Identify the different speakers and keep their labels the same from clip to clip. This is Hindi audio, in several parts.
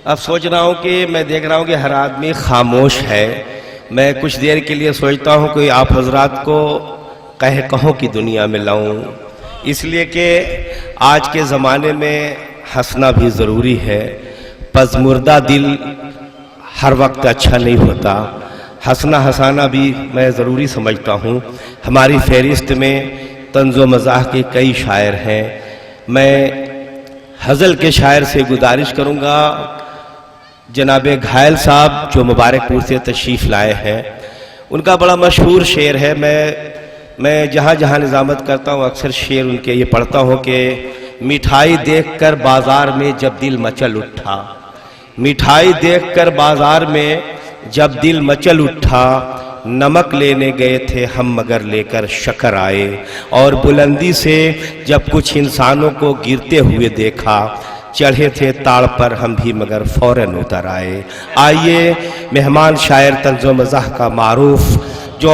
Speaker 1: अब सोच रहा हूँ कि मैं देख रहा हूँ कि हर आदमी खामोश है। मैं कुछ देर के लिए सोचता हूँ कि आप हजरात को कहों की दुनिया में लाऊं, इसलिए कि आज के ज़माने में हंसना भी ज़रूरी है। पज़मुर्दा दिल हर वक्त अच्छा नहीं होता, हंसना हंसाना भी मैं ज़रूरी समझता हूँ। हमारी फहरिस्त में तंज़ो मज़ाह के कई शायर हैं। मैं हज़ल के शायर से गुजारिश करूँगा, जनाब घायल साहब जो मुबारकपुर से तशरीफ़ लाए हैं, उनका बड़ा मशहूर शेर है। मैं जहाँ जहाँ निज़ामत करता हूँ अक्सर शेर उनके ये पढ़ता हूँ कि मिठाई देखकर बाज़ार में जब दिल मचल उठा, मिठाई देखकर बाज़ार में जब दिल मचल उठा, नमक लेने गए थे हम मगर लेकर शक्कर आए, और बुलंदी से जब कुछ इंसानों को गिरते हुए देखा, चढ़े थे ताड़ पर हम भी मगर फौरन उतर आए। आइए मेहमान शायर तंज़ो मज़ाह का मारूफ जो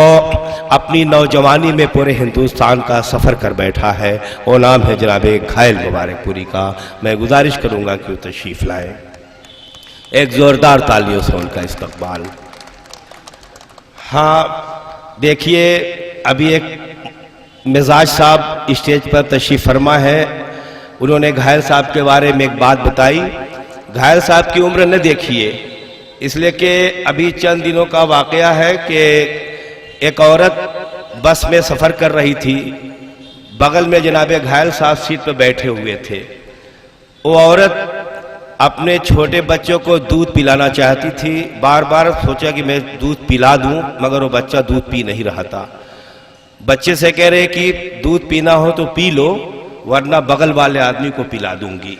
Speaker 1: अपनी नौजवानी में पूरे हिंदुस्तान का सफ़र कर बैठा है, वो नाम है जनाब घायल मुबारकपुरी का। मैं गुजारिश करूँगा कि वो तशरीफ़ लाए। एक ज़ोरदार तालियों से उनका इस्तकबाल। हाँ देखिए, अभी एक मिजाज साहब स्टेज पर तशरीफ़ फरमा है, उन्होंने घायल साहब के बारे में एक बात बताई। घायल साहब की उम्र न देखिए, इसलिए कि अभी चंद दिनों का वाक़या है कि एक औरत बस में सफ़र कर रही थी, बगल में जनाब घायल साहब सीट पर बैठे हुए थे। वो औरत अपने छोटे बच्चों को दूध पिलाना चाहती थी, बार बार सोचा कि मैं दूध पिला दूं, मगर वो बच्चा दूध पी नहीं रहा था। बच्चे से कह रहे कि दूध पीना हो तो पी लो, वरना बगल वाले आदमी को पिला दूंगी।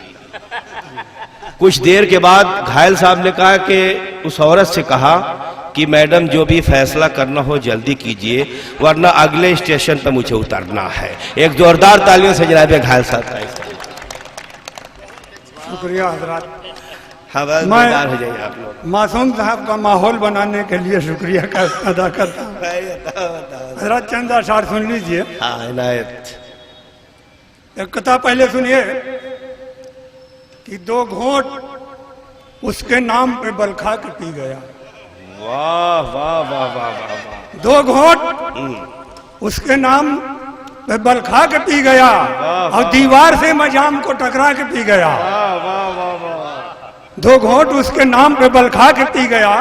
Speaker 1: कुछ देर के बाद घायल साहब ने कहा कि उस औरत से कहा कि मैडम जो भी फैसला करना हो जल्दी कीजिए, वरना अगले स्टेशन पर मुझे उतरना है। एक जोरदार तालियों से जनाब घायल साहब का
Speaker 2: शुक्रिया हजरात।
Speaker 1: हवलदार हो जाइए आप लोग।
Speaker 2: मासूम साहब का माहौल बनाने के लिए शुक्रिया का अदा करता हूँ। हजरात चंद अशार सुन लीजिए।
Speaker 1: हाँ इनायत।
Speaker 2: एक कथा पहले सुनिए कि दो घोंट उसके नाम पे बल खा के पी गया।
Speaker 1: वाह वाह वाह वाह वाह वाह।
Speaker 2: दो घोंट उसके नाम पे बल खा के पी गया और दीवार से मजाम को टकरा के पी गया। दो घोंट उसके नाम पे बल खा के पी गया,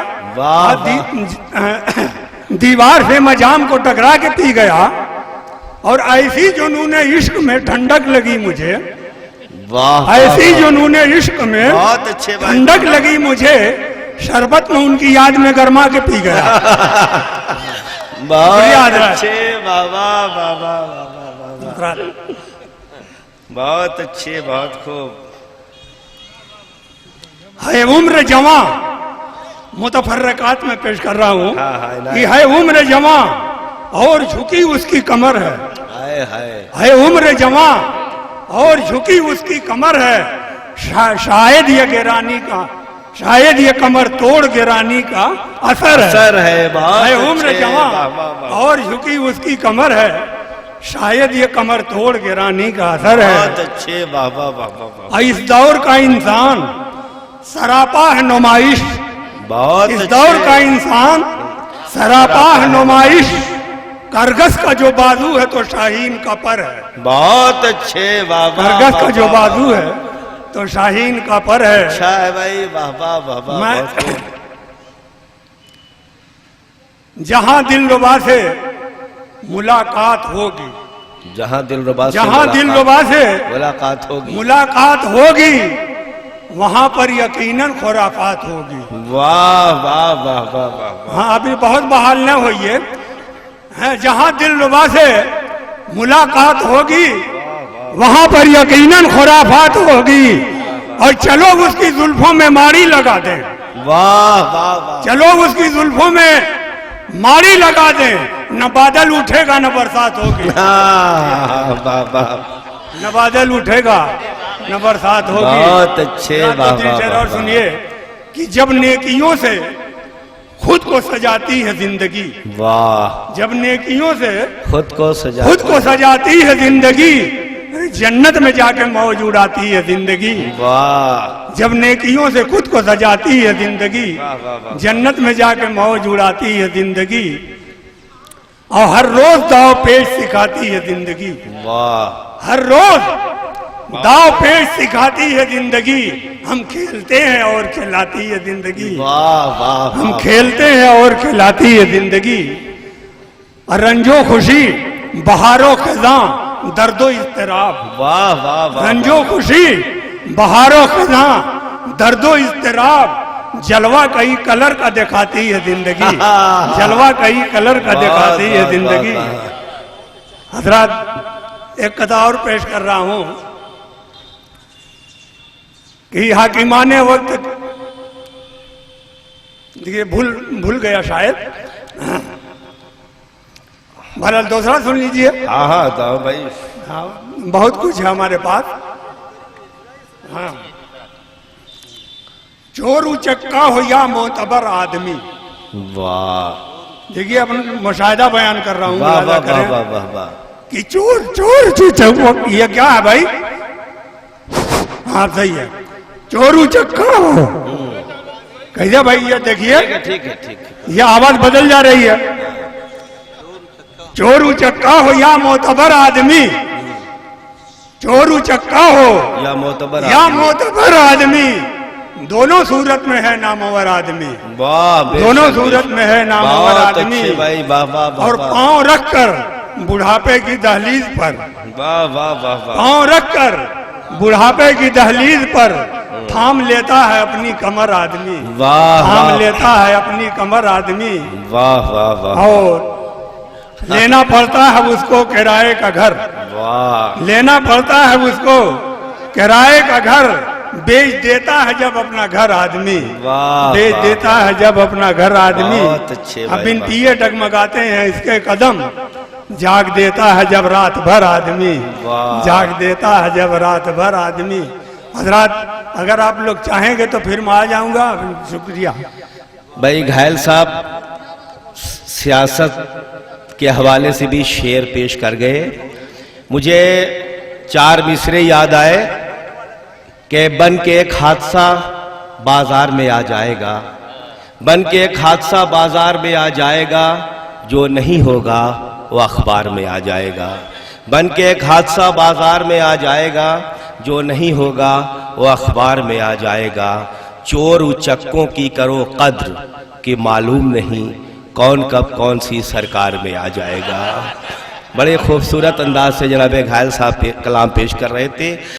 Speaker 2: दीवार से मजाम को टकरा के पी गया, और ऐसी जुनूने इश्क में ठंडक लगी मुझे, ऐसी जुनूने इश्क में
Speaker 1: बहुत अच्छे
Speaker 2: ठंडक लगी मुझे, शरबत में उनकी याद में गरमा के पी गया।
Speaker 1: बहुत अच्छे, बाबा बाबा बहुत अच्छे, बहुत खूब।
Speaker 2: है उम्र जवां, मुतफर्रकात में पेश कर रहा हूँ कि है उम्र जवां और झुकी उसकी कमर है। है उम्र जवां और झुकी उसकी कमर है, शायद ये गिरानी का, शायद ये कमर तोड़ गिरानी का असर है उम्र जवां और झुकी उसकी कमर है, शायद ये कमर तोड़ गिरानी का असर है।
Speaker 1: बहुत अच्छे, बाबा बाबा।
Speaker 2: इस दौर का इंसान सरापा है नुमाइश,
Speaker 1: बहुत
Speaker 2: इस दौर का इंसान सरापा है नुमाइश, करगस का जो बाजू है तो शाहीन का पर है।
Speaker 1: बहुत अच्छे, बाबा।
Speaker 2: करगस का जो बाजू है तो शाहीन का पर है।
Speaker 1: अच्छा है भाई, बाबा बाबा।
Speaker 2: जहां दिलरुबा से मुलाकात होगी,
Speaker 1: जहां दिलरुबा से
Speaker 2: मुलाकात होगी, वहां पर यकीनन खुराफात होगी।
Speaker 1: वाह वाह वाह वाह वाह।
Speaker 2: हाँ अभी बहुत बहाल न होइए। जहां दिलरुबा से मुलाकात होगी, वहां पर यकीनन खुराफात होगी, और चलो उसकी जुल्फों में मारी लगा दें।
Speaker 1: वाह वाह वाह।
Speaker 2: चलो उसकी जुल्फों में मारी लगा दें, न बादल उठेगा न बरसात होगी। न बादल उठेगा न बरसात होगी।
Speaker 1: बहुत अच्छे,
Speaker 2: और सुनिए कि जब नेकियों से खुद को सजाती है जिंदगी,
Speaker 1: वाह,
Speaker 2: जब नेकियों से
Speaker 1: खुद को
Speaker 2: सजाती है जिंदगी, जन्नत में जाके मौज उड़ाती है जिंदगी।
Speaker 1: वाह
Speaker 2: जब नेकियों से खुद को सजाती है जिंदगी,
Speaker 1: वाह वाह वाह।
Speaker 2: जन्नत में जाके मौज उड़ाती है जिंदगी। और हर रोज दाव पेच सिखाती है जिंदगी।
Speaker 1: वाह
Speaker 2: हर रोज दाव पेच सिखाती है जिंदगी। हम खेलते हैं और खिलाती है जिंदगी।
Speaker 1: वाह वाह
Speaker 2: हम
Speaker 1: वाह।
Speaker 2: खेलते हैं और खिलाती है जिंदगी। और रंजो खुशी बहारो खजा दर्दो इज़्तिराब।
Speaker 1: वाह वाह वाह।
Speaker 2: रंजो खुशी बहारो खजा दर्दो इज़्तिराब। जलवा कई कलर का दिखाती है जिंदगी। जलवा कई कलर का दिखाती है जिंदगी। हजरत एक कथा और पेश कर रहा हूं कि हाकिमाने वक्त, देखिए भूल गया शायद, भला दूसरा सुन लीजिए।
Speaker 1: हाँ हाँ तो भाई।
Speaker 2: हाँ, बहुत कुछ है हमारे पास। हाँ, चोर उचक्का हो या मोतबर आदमी।
Speaker 1: वाह।
Speaker 2: देखिए अपन मुशाहिदा बयान कर रहा हूँ,
Speaker 1: वाह
Speaker 2: मुलाजा
Speaker 1: वाह वाह
Speaker 2: करें
Speaker 1: वाह वाह वाह।
Speaker 2: कि चोर चोर चोर ये क्या है भाई? हाँ सही है, चोर उचक्का हो। कैसे भाई? ये देखिए,
Speaker 1: ठीक है ठीक है ठीक है।
Speaker 2: ये आवाज बदल जा रही है। चोर उचक्का हो या मोतबर आदमी। चोर उचक्का हो
Speaker 1: या मोतबर
Speaker 2: या
Speaker 1: आदमी।
Speaker 2: मोतबर आदमी, दोनों सूरत में है नामवर आदमी।
Speaker 1: वाह बेशक,
Speaker 2: दोनों
Speaker 1: बेशक।
Speaker 2: सूरत में है नामवर
Speaker 1: बहुत
Speaker 2: आदमी।
Speaker 1: अच्छे भाई, वाह वाह वाह
Speaker 2: और
Speaker 1: वाह।
Speaker 2: पांव रखकर बुढ़ापे की दहलीज पर,
Speaker 1: वाह वाह वाह वाह।
Speaker 2: पांव रखकर बुढ़ापे की दहलीज पर थाम लेता है अपनी कमर आदमी।
Speaker 1: वाह
Speaker 2: थाम
Speaker 1: वाह
Speaker 2: लेता है अपनी कमर आदमी।
Speaker 1: वाह वाह वाह।
Speaker 2: और लेना पड़ता है उसको किराए का घर।
Speaker 1: वाह
Speaker 2: लेना पड़ता है उसको किराए का घर। बेच देता है जब अपना घर आदमी।
Speaker 1: वाह
Speaker 2: बेच
Speaker 1: वाह।
Speaker 2: देता है जब अपना घर आदमी।
Speaker 1: बहुत अच्छे भाई,
Speaker 2: अब इन
Speaker 1: वाह।
Speaker 2: पिए डगमगाते हैं इसके कदम। जाग देता है जब रात भर आदमी।
Speaker 1: वाह।
Speaker 2: जाग देता है जब रात भर आदमी। हजरात अगर आप लोग चाहेंगे तो फिर मैं आ जाऊंगा। शुक्रिया
Speaker 1: भाई। घायल साहब सियासत के हवाले से भी शेर पेश कर गए। मुझे 4 मिसरे याद आए कि बन के एक हादसा बाजार में आ जाएगा। बन के एक हादसा बाजार में आ जाएगा, जो नहीं होगा वो अखबार में आ जाएगा। बन के एक हादसा बाजार में आ जाएगा, जो नहीं होगा वो अखबार में आ जाएगा। चोर उचक्कों की करो कद्र कि मालूम नहीं कौन कब कौन सी सरकार में आ जाएगा। बड़े खूबसूरत अंदाज से जनाब घायल साहब कलाम पेश कर रहे थे।